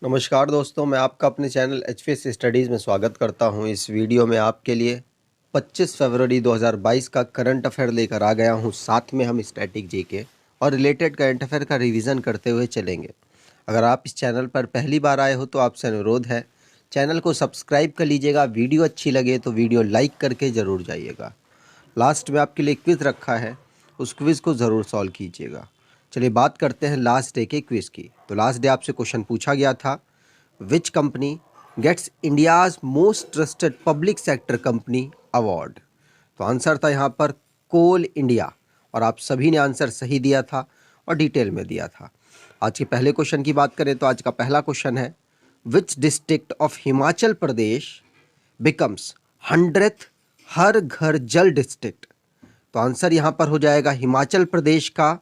नमस्कार दोस्तों, मैं आपका अपने चैनल एचपीएस स्टडीज़ में स्वागत करता हूं। इस वीडियो में आपके लिए 25 फरवरी 2022 का करंट अफेयर लेकर आ गया हूं। साथ में हम स्टैटिक जीके और रिलेटेड करंट अफेयर का रिवीजन करते हुए चलेंगे। अगर आप इस चैनल पर पहली बार आए हो तो आपसे अनुरोध है, चैनल को सब्सक्राइब कर लीजिएगा। वीडियो अच्छी लगे तो वीडियो लाइक करके ज़रूर जाइएगा। लास्ट में आपके लिए क्विज़ रखा है, उस क्विज़ को ज़रूर सॉल्व कीजिएगा। चलिए बात करते हैं लास्ट डे के क्विज़ की। तो लास्ट डे आपसे क्वेश्चन पूछा गया था, which company gets India's most trusted public sector company award. तो आंसर था यहाँ पर कोल इंडिया, और आप सभी ने आंसर सही दिया था और डिटेल में दिया था। आज के पहले क्वेश्चन की बात करें तो आज का पहला क्वेश्चन है, विच district of Himachal Pradesh becomes 100th हर घर जल डिस्ट्रिक्ट। तो आंसर यहाँ पर हो जाएगा हिमाचल प्रदेश का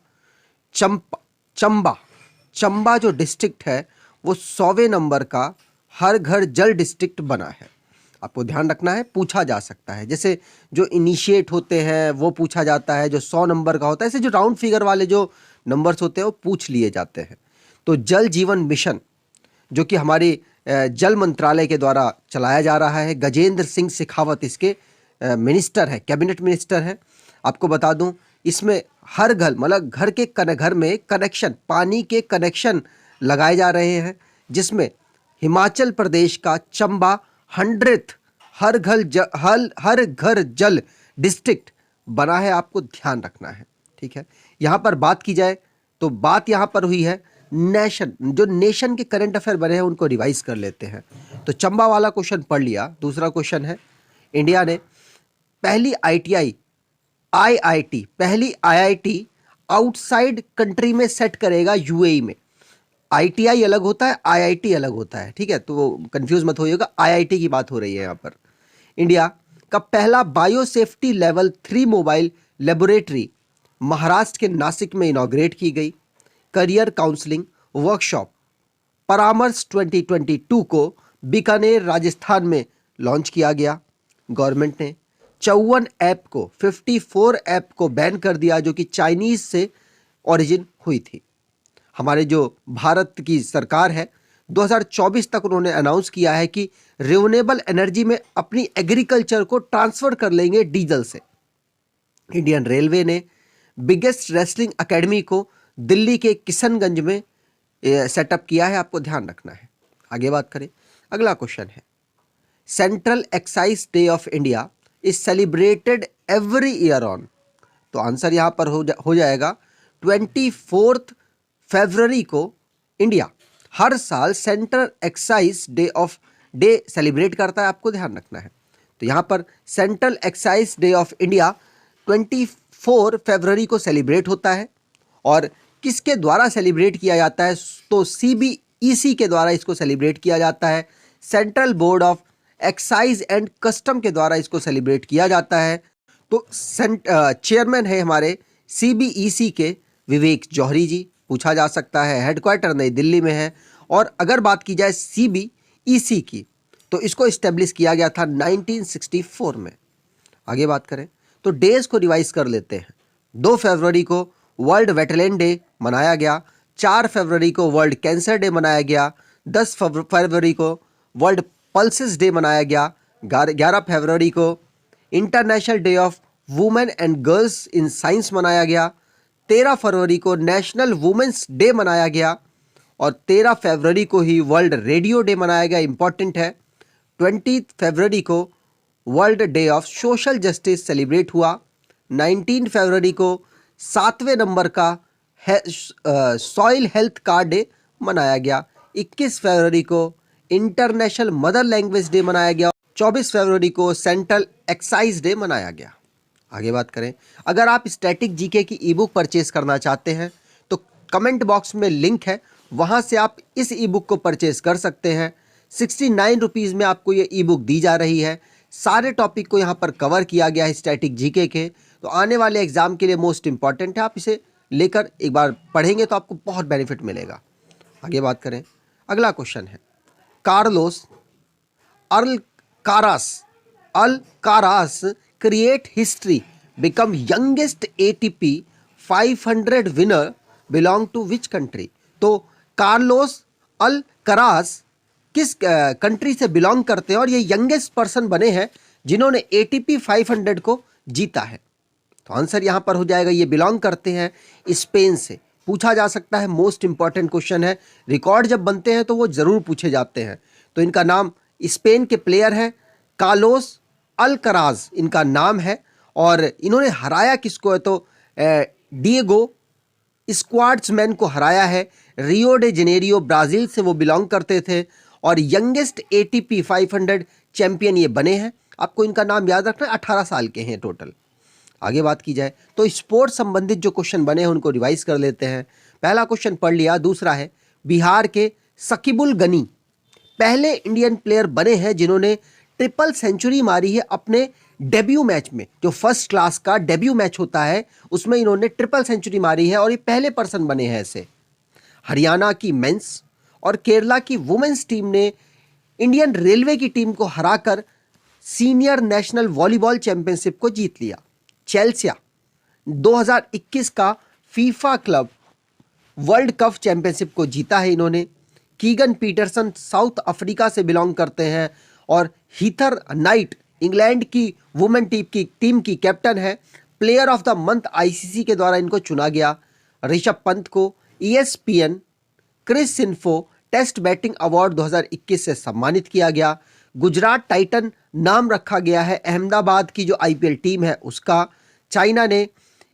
चंबा। चंबा जो डिस्ट्रिक्ट है वो 100वें नंबर का हर घर जल डिस्ट्रिक्ट बना है। आपको ध्यान रखना है, पूछा जा सकता है। जैसे जो इनिशिएट होते हैं वो पूछा जाता है, जो 100 नंबर का होता है, ऐसे जो राउंड फिगर वाले जो नंबर्स होते हैं वो पूछ लिए जाते हैं। तो जल जीवन मिशन जो कि हमारी जल मंत्रालय के द्वारा चलाया जा रहा है, गजेंद्र सिंह शेखावत इसके मिनिस्टर है, कैबिनेट मिनिस्टर है। आपको बता दूं, इसमें हर घर मतलब घर में कनेक्शन, पानी के कनेक्शन लगाए जा रहे हैं, जिसमें हिमाचल प्रदेश का चंबा 100th हर घर जल डिस्ट्रिक्ट बना है। आपको ध्यान रखना है, ठीक है। यहाँ पर बात की जाए तो बात यहाँ पर हुई है नेशन के करंट अफेयर बने हैं उनको रिवाइज कर लेते हैं। तो चंबा वाला क्वेश्चन पढ़ लिया। दूसरा क्वेश्चन है, इंडिया ने पहली आईआईटी आउटसाइड कंट्री में सेट करेगा, यूएई में। आईटीआई अलग होता है, आईआईटी अलग होता है, ठीक है, तो कंफ्यूज मत होइएगा, आईआईटी की बात हो रही है यहाँ पर। इंडिया का पहला biosafety level 3 mobile laboratory Maharashtra के नासिक में इनॉग्रेट की गई। करियर काउंसलिंग वर्कशॉप परामर्श 2022 को बीकानेर राजस्थान में लॉन्च किया गया। गवर्नमेंट ने 54 ऐप को बैन कर दिया जो कि चाइनीज से ओरिजिन हुई थी। हमारे जो भारत की सरकार है 2024 तक उन्होंने अनाउंस किया है कि रिन्यूएबल एनर्जी में अपनी एग्रीकल्चर को ट्रांसफर कर लेंगे डीजल से। इंडियन रेलवे ने बिगेस्ट रेसलिंग एकेडमी को दिल्ली के किशनगंज में सेटअप किया है। आपको ध्यान रखना है। आगे बात करें, अगला क्वेश्चन है, central excise day of India is celebrated every year on. तो आंसर यहां पर हो जाएगा 24 फरवरी को इंडिया हर साल सेंट्रल एक्साइज डे सेलिब्रेट करता है। आपको ध्यान रखना है। तो यहां पर central excise day of India 24 फरवरी को सेलिब्रेट होता है। और किसके द्वारा सेलिब्रेट किया जाता है? तो सीबीईसी के द्वारा इसको सेलिब्रेट किया जाता है। Central board of excise and custom के द्वारा इसको सेलिब्रेट किया जाता है। तो चेयरमैन है हमारे सीबीईसी के विवेक जौहरी जी। पूछा जा सकता है, हेडक्वार्टर नई दिल्ली में है। और अगर बात की जाए सीबीईसी की तो इसको इस्टेब्लिश किया गया था 1964 में। आगे बात करें तो डेज को रिवाइज कर लेते हैं। 2 फरवरी को वर्ल्ड वेटलैंड डे मनाया गया। 4 फरवरी को वर्ल्ड कैंसर डे मनाया गया। 10 फरवरी को वर्ल्ड पल्सेस डे मनाया गया। 11 फरवरी को international day of women and girls in science मनाया गया। 13 फरवरी को नेशनल वुमेन्स डे मनाया गया। और 13 फरवरी को ही वर्ल्ड रेडियो डे मनाया गया, इंपॉर्टेंट है। 20 फरवरी को world day of social justice celebrate हुआ। 19 फरवरी को 7वें नंबर का सॉइल हेल्थ कार्ड डे मनाया गया। 21 फरवरी को इंटरनेशनल मदर लैंग्वेज डे मनाया गया। 24 फरवरी को सेंट्रल एक्साइज डे मनाया गया। आगे बात करें, अगर आप स्टैटिक जीके की ई बुक परचेज करना चाहते हैं तो कमेंट बॉक्स में लिंक है, वहां से आप इस ई बुक को परचेज कर सकते हैं। 69 रुपीज़ में आपको ये ई बुक दी जा रही है। सारे टॉपिक को यहाँ पर कवर किया गया है स्टैटिक जीके के। तो आने वाले एग्जाम के लिए मोस्ट इंपॉर्टेंट है। आप इसे लेकर एक बार पढ़ेंगे तो आपको बहुत बेनिफिट मिलेगा। आगे बात करें, अगला क्वेश्चन है, Carlos अल्कारास create history, become youngest ATP 500 winner belong to which country? तो कार्लोस अल कराज किस कंट्री से बिलोंग करते हैं और ये यंगेस्ट पर्सन बने हैं जिन्होंने एटीपी 500 को जीता है? तो आंसर यहां पर हो जाएगा, ये बिलोंग करते हैं स्पेन से। पूछा जा सकता है, मोस्ट इंपॉर्टेंट क्वेश्चन है, रिकॉर्ड जब बनते हैं तो वो जरूर पूछे जाते हैं। तो इनका नाम, स्पेन के प्लेयर हैं, कार्लोस अल्कराज इनका नाम है, और इन्होंने हराया किसको है तो डिएगो स्क्वाड्समैन को हराया है। रियो डे जेनेरियो ब्राजील से वो बिलोंग करते थे और यंगेस्ट एटीपी 500 चैंपियन ये बने हैं। आपको इनका नाम याद रखना है, 18 साल के हैं टोटल। आगे बात की जाए तो स्पोर्ट्स संबंधित जो क्वेश्चन बने हैं उनको रिवाइज कर लेते हैं। पहला क्वेश्चन पढ़ लिया। दूसरा है, बिहार के सकीबुल गनी पहले इंडियन प्लेयर बने हैं जिन्होंने ट्रिपल सेंचुरी मारी है अपने डेब्यू मैच में। जो फर्स्ट क्लास का डेब्यू मैच होता है उसमें इन्होंने ट्रिपल सेंचुरी मारी है और ये पहले पर्सन बने हैं ऐसे। हरियाणा की मेंस और केरला की वुमेन्स टीम ने इंडियन रेलवे की टीम को हराकर सीनियर नेशनल वॉलीबॉल चैंपियनशिप को जीत लिया। चेल्सिया 2021 का FIFA club world cup championship को जीता है इन्होंने। कीगन पीटरसन साउथ अफ्रीका से बिलोंग करते हैं और हीथर नाइट इंग्लैंड की वुमेन टीम की कैप्टन है। Player of the month ICC के द्वारा इनको चुना गया। ऋषभ पंत को ESPN Cricinfo test batting award 2021 से सम्मानित किया गया। गुजरात टाइटन नाम रखा गया है अहमदाबाद की जो IPL टीम है उसका। चाइना ने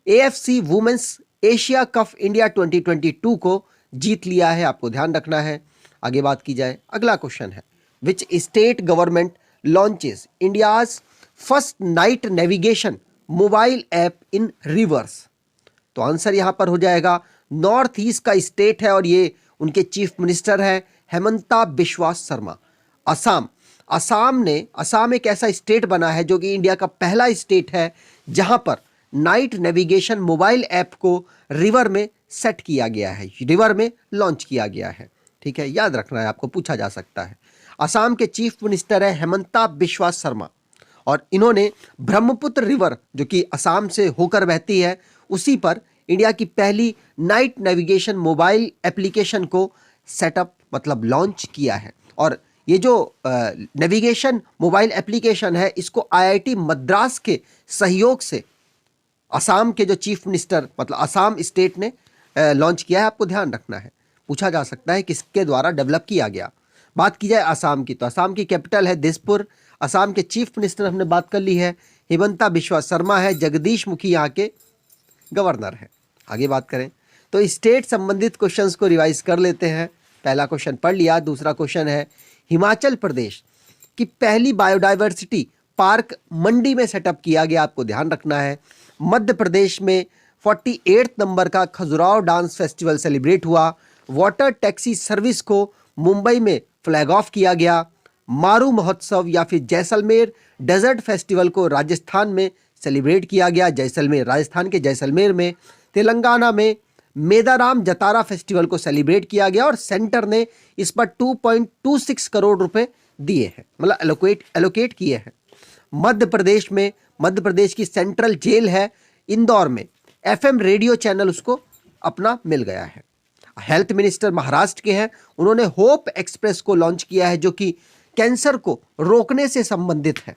AFC women's Asia cup India 2022 को जीत लिया है, आपको ध्यान रखना है। आगे बात की जाए, अगला क्वेश्चन है, which state government launches India's first night navigation mobile app in reverse? तो आंसर यहां पर हो जाएगा, नॉर्थ ईस्ट का स्टेट है और ये उनके चीफ मिनिस्टर है हेमंता बिश्वा शर्मा। असम एक ऐसा स्टेट बना है जो कि इंडिया का पहला स्टेट है जहां पर नाइट नेविगेशन मोबाइल ऐप को रिवर में सेट किया गया है, रिवर में लॉन्च किया गया है। ठीक है, याद रखना है, आपको पूछा जा सकता है। असम के चीफ मिनिस्टर है हेमंता बिश्वा शर्मा और इन्होंने ब्रह्मपुत्र रिवर जो कि असम से होकर बहती है उसी पर इंडिया की पहली नाइट नेविगेशन मोबाइल एप्लीकेशन को सेटअप मतलब लॉन्च किया है। और ये जो नेविगेशन मोबाइल एप्लीकेशन है इसको IIT मद्रास के सहयोग से असम के जो चीफ मिनिस्टर मतलब असम स्टेट ने लॉन्च किया है, आपको ध्यान रखना है। पूछा जा सकता है किसके द्वारा डेवलप किया गया। बात की जाए असम की तो असम की कैपिटल है दिसपुर। असम के चीफ मिनिस्टर हमने बात कर ली है, हेमंता बिश्वा शर्मा है, जगदीश मुखी यहाँ के गवर्नर है। आगे बात करें तो स्टेट संबंधित क्वेश्चंस को रिवाइज कर लेते हैं। पहला क्वेश्चन पढ़ लिया। दूसरा क्वेश्चन है, हिमाचल प्रदेश की पहली बायोडाइवर्सिटी पार्क मंडी में सेटअप किया गया, आपको ध्यान रखना है। मध्य प्रदेश में 48 नंबर का खजुराहो डांस फेस्टिवल सेलिब्रेट हुआ। वाटर टैक्सी सर्विस को मुंबई में फ्लैग ऑफ किया गया। मारू महोत्सव या फिर जैसलमेर डेजर्ट फेस्टिवल को राजस्थान में सेलिब्रेट किया गया, जैसलमेर राजस्थान के जैसलमेर में। तेलंगाना में मेदाराम जतारा फेस्टिवल को सेलिब्रेट किया गया और सेंटर ने इस पर 2.26 करोड़ रुपए दिए हैं, मतलब एलोकेट किए हैं। मध्य प्रदेश की सेंट्रल जेल है इंदौर में, FM रेडियो चैनल उसको अपना मिल गया है। हेल्थ मिनिस्टर महाराष्ट्र के हैं, उन्होंने होप एक्सप्रेस को लॉन्च किया है जो कि कैंसर को रोकने से संबंधित है।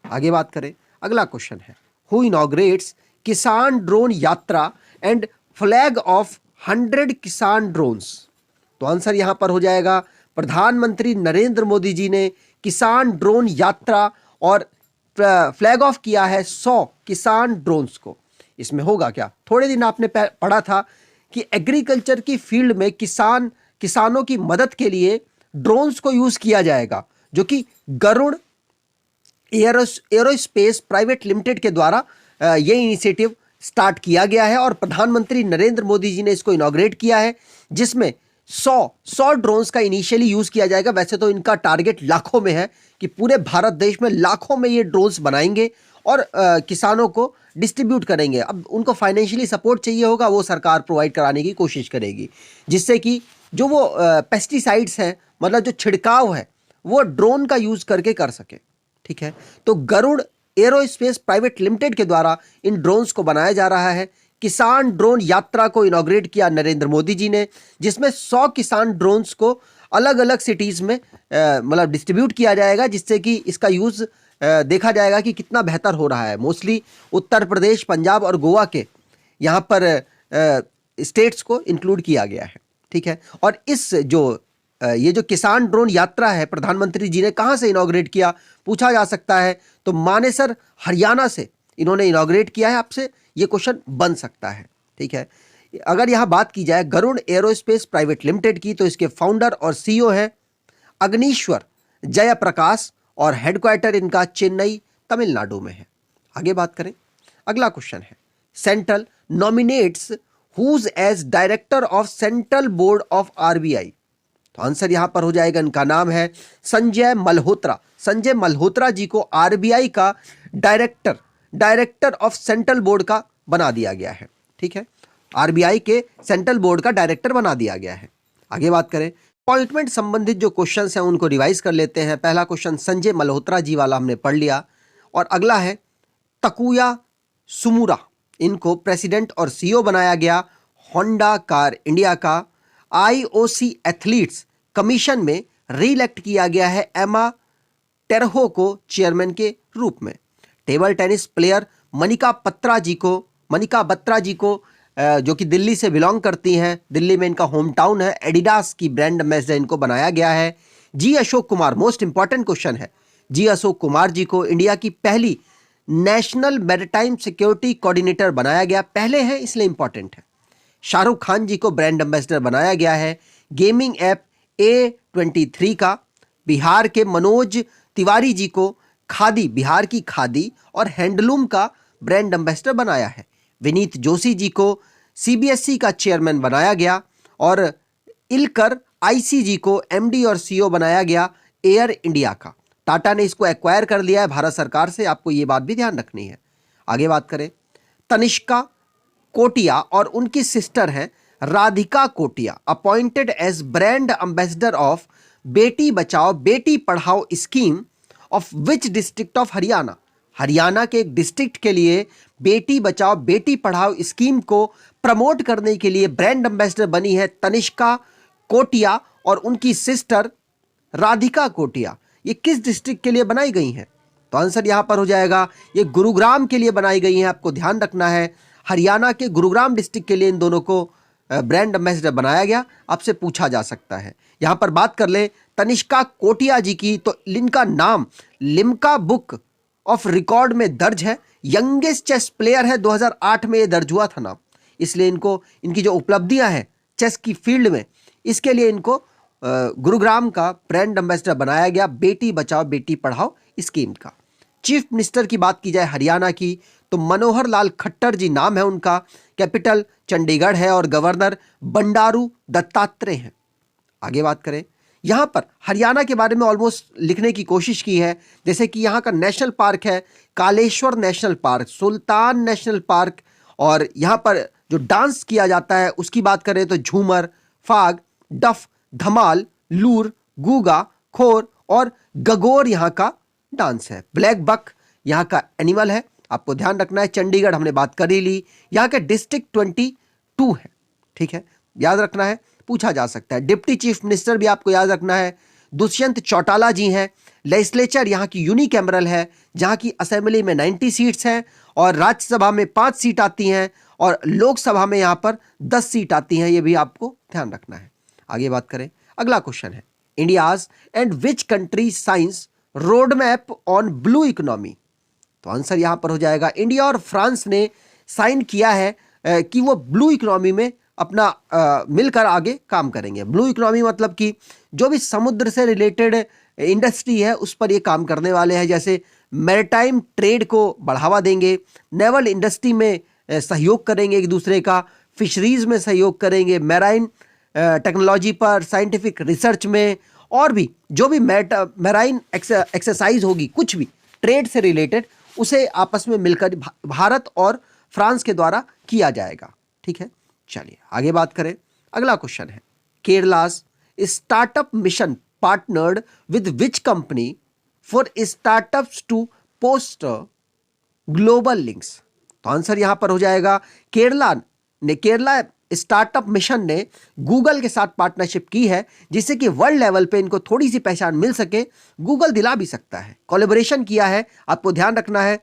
आगे बात करें, अगला क्वेश्चन है, हु इनॉग्रेट्स किसान ड्रोन यात्रा एंड फ्लैग ऑफ 100 किसान ड्रोन्स? तो आंसर यहां पर हो जाएगा, प्रधानमंत्री नरेंद्र मोदी जी ने किसान ड्रोन यात्रा और फ्लैग ऑफ किया है 100 किसान ड्रोन्स को। इसमें होगा क्या, थोड़े दिन आपने पढ़ा था कि एग्रीकल्चर की फील्ड में किसानों की मदद के लिए ड्रोन्स को यूज किया जाएगा जो कि गरुड़ एरोस्पेस प्राइवेट लिमिटेड के द्वारा ये इनिशिएटिव स्टार्ट किया गया है और प्रधानमंत्री नरेंद्र मोदी जी ने इसको इनॉग्रेट किया है, जिसमें 100 ड्रोन्स का इनिशियली यूज किया जाएगा। वैसे तो इनका टारगेट लाखों में है कि पूरे भारत देश में लाखों में ये ड्रोन्स बनाएंगे और किसानों को डिस्ट्रीब्यूट करेंगे। अब उनको फाइनेंशियली सपोर्ट चाहिए होगा, वो सरकार प्रोवाइड कराने की कोशिश करेगी, जिससे कि जो वो पेस्टिसाइड्स हैं मतलब जो छिड़काव है वो ड्रोन का यूज करके कर सके। ठीक है, तो गरुड़ एरोस्पेस प्राइवेट लिमिटेड के द्वारा इन ड्रोन्स को बनाया जा रहा है। किसान ड्रोन यात्रा को इनॉग्रेट किया नरेंद्र मोदी जी ने, जिसमें 100 किसान ड्रोन्स को अलग अलग सिटीज़ में मतलब डिस्ट्रीब्यूट किया जाएगा, जिससे कि इसका यूज़ देखा जाएगा कि कितना बेहतर हो रहा है। मोस्टली उत्तर प्रदेश, पंजाब और गोवा के यहाँ पर स्टेट्स को इंक्लूड किया गया है, ठीक है। और इस जो ये जो किसान ड्रोन यात्रा है, प्रधानमंत्री जी ने कहाँ से इनॉग्रेट किया, पूछा जा सकता है। तो मानेसर हरियाणा से इन्होंने इनॉग्रेट किया है। आपसे ये क्वेश्चन बन सकता है, ठीक है। अगर यहाँ बात की जाए गरुड़ एरोस्पेस प्राइवेट लिमिटेड की, तो इसके फाउंडर और सीईओ है अग्निश्वर जयप्रकाश और हेडक्वार्टर इनका चेन्नई, तमिलनाडु में है। आगे बात करें, अगला क्वेश्चन है, central nominates whose as director of central board of RBI. तो आंसर यहां पर हो जाएगा, इनका नाम है संजय मल्होत्रा। संजय मल्होत्रा जी को आरबीआई का डायरेक्टर ऑफ सेंट्रल बोर्ड का बना दिया गया है, ठीक है। आरबीआई के सेंट्रल बोर्ड का डायरेक्टर बना दिया गया है। आगे बात करें, अपॉइंटमेंट संबंधित जो क्वेश्चंस हैं उनको रिवाइज कर लेते हैं। पहला क्वेश्चन संजय मल्होत्रा जी वाला हमने पढ़ लिया, और अगला है तकुया सुमुरा, इनको प्रेसिडेंट और सीईओ बनाया गया होंडा कार इंडिया का। आईओसी एथलीट्स कमीशन में रीइलेक्ट किया गया है एमा टेरहो को चेयरमैन के रूप में। Table tennis player Manika Batra ji को जो कि दिल्ली से बिलोंग करती हैं, दिल्ली में इनका होम टाउन है, एडिडास की ब्रांड एम्बेसडर इनको बनाया गया है। G Ashok Kumar, most important question है, जी अशोक कुमार जी को इंडिया की पहली नेशनल मैरिटाइम सिक्योरिटी कोऑर्डिनेटर बनाया गया, पहले हैं इसलिए इंपॉर्टेंट है। शाहरुख खान जी को ब्रांड एम्बेसडर बनाया गया है गेमिंग ऐप A23 का। बिहार के मनोज तिवारी जी को बिहार की खादी और हैंडलूम का ब्रांड एम्बेसडर बनाया है। विनीत जोशी जी को सीबीएसई का चेयरमैन बनाया गया, और इलकर आईसी जी को एमडी और सीईओ बनाया गया एयर इंडिया का। टाटा ने इसको एक्वायर कर लिया है भारत सरकार से, आपको ये बात भी ध्यान रखनी है। आगे बात करें, तनिष्का कोटिया और उनकी सिस्टर हैं Radhika Kotia appointed as brand ambassador of Beti Bachao Beti Padhao scheme of which district of Haryana. Haryana के एक डिस्ट्रिक्ट के लिए बेटी बचाओ बेटी पढ़ाओ स्कीम को प्रमोट करने के लिए ब्रांड एम्बेसडर बनी है तनिष्का कोटिया और उनकी सिस्टर राधिका कोटिया। ये किस डिस्ट्रिक्ट के लिए बनाई गई हैं? तो आंसर यहां पर हो जाएगा, ये गुरुग्राम के लिए बनाई गई हैं। आपको ध्यान रखना है, हरियाणा के गुरुग्राम डिस्ट्रिक्ट के लिए इन दोनों को ब्रांड एम्बेसडर बनाया गया। आपसे पूछा जा सकता है। यहां पर बात कर ले तनिष्का कोटिया जी की, तो इनका नाम लिम्का बुक ऑफ रिकॉर्ड में दर्ज है। यंगेस्ट चेस प्लेयर है, 2008 में ये दर्ज हुआ था नाम, इसलिए इनको इनकी जो उपलब्धियां हैं चेस की फील्ड में, इसके लिए इनको गुरुग्राम का ब्रांड एम्बेसडर बनाया गया बेटी बचाओ बेटी पढ़ाओ स्कीम का। चीफ मिनिस्टर की बात की जाए हरियाणा की, तो मनोहर लाल खट्टर जी नाम है उनका, कैपिटल चंडीगढ़ है और गवर्नर बंडारू दत्तात्रेय हैं। आगे बात करें, यहां पर हरियाणा के बारे में ऑलमोस्ट लिखने की कोशिश की है, जैसे कि यहां का नेशनल पार्क है कालेश्वर नेशनल पार्क, सुल्तान नेशनल पार्क, और यहां पर जो डांस किया जाता है उसकी बात करें तो झूमर, फाग, डफ, धमाल, लूर, गूगा, खोर और गगोर यहां का डांस है। ब्लैक बक यहां का एनिमल है, आपको ध्यान रखना है। चंडीगढ़ हमने बात कर ही ली, यहां का डिस्ट्रिक्ट 22 है, ठीक है, याद रखना है, पूछा जा सकता है। डिप्टी चीफ मिनिस्टर भी आपको याद रखना है, दुष्यंत चौटाला जी हैं। लेजिस्लेचर यहाँ की यूनिकैमरल है, जहाँ की असेंबली में 90 सीट्स हैं और राज्यसभा में 5 सीट आती हैं और लोकसभा में यहाँ पर 10 सीट आती हैं, ये भी आपको ध्यान रखना है। आगे बात करें, अगला क्वेश्चन है, India's and which country science road map on blue economy. तो आंसर यहां पर हो जाएगा, इंडिया और फ्रांस ने साइन किया है कि वो ब्लू इकोनॉमी में अपना मिलकर आगे काम करेंगे। ब्लू इकोनॉमी मतलब कि जो भी समुद्र से रिलेटेड इंडस्ट्री है उस पर ये काम करने वाले हैं, जैसे मैरीटाइम ट्रेड को बढ़ावा देंगे, नेवल इंडस्ट्री में सहयोग करेंगे एक दूसरे का, फिशरीज में सहयोग करेंगे, मैराइन टेक्नोलॉजी पर, साइंटिफिक रिसर्च में, और भी जो भी मैराइन एक्सरसाइज होगी, कुछ भी ट्रेड से रिलेटेड, उसे आपस में मिलकर भारत और फ्रांस के द्वारा किया जाएगा, ठीक है। चलिए आगे बात करें, अगला क्वेश्चन है, Kerala's startup mission partnered with which company for startups to post global links. तो आंसर यहां पर हो जाएगा, केरला स्टार्टअप मिशन ने गूगल के साथ पार्टनरशिप की है, जिससे कि वर्ल्ड लेवल पे इनको थोड़ी सी पहचान मिल सके। गूगल दिला भी सकता है, कोलैबोरेशन किया है, आपको ध्यान रखना है।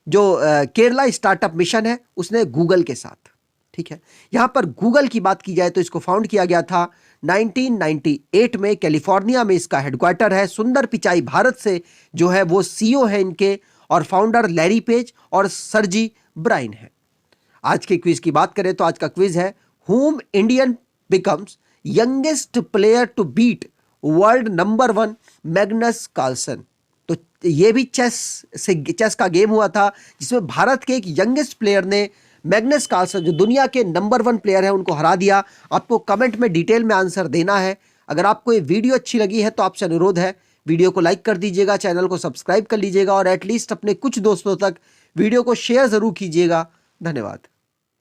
जो केरला स्टार्टअप मिशन है उसने गूगल के साथ, ठीक है। यहां पर गूगल की बात की जाए तो इसको फाउंड किया गया था 1998 में, कैलिफोर्निया में इसका हेडक्वार्टर है। सुंदर पिचाई भारत से जो है वो सीईओ है इनके, और फाउंडर लैरी पेज और सर्जी ब्राइन है। आज के क्विज की बात करें तो आज का क्विज है, whom Indian becomes youngest player to beat world number 1 Magnus Carlsen. तो ये भी चेस का गेम हुआ था, जिसमें भारत के एक यंगेस्ट प्लेयर ने मैग्नस कार्लसन, जो दुनिया के नंबर 1 प्लेयर है, उनको हरा दिया। आपको कमेंट में डिटेल में आंसर देना है। अगर आपको ये वीडियो अच्छी लगी है तो आपसे अनुरोध है, वीडियो को लाइक कर दीजिएगा, चैनल को सब्सक्राइब कर लीजिएगा, और एटलीस्ट अपने कुछ दोस्तों तक वीडियो को शेयर जरूर कीजिएगा। धन्यवाद।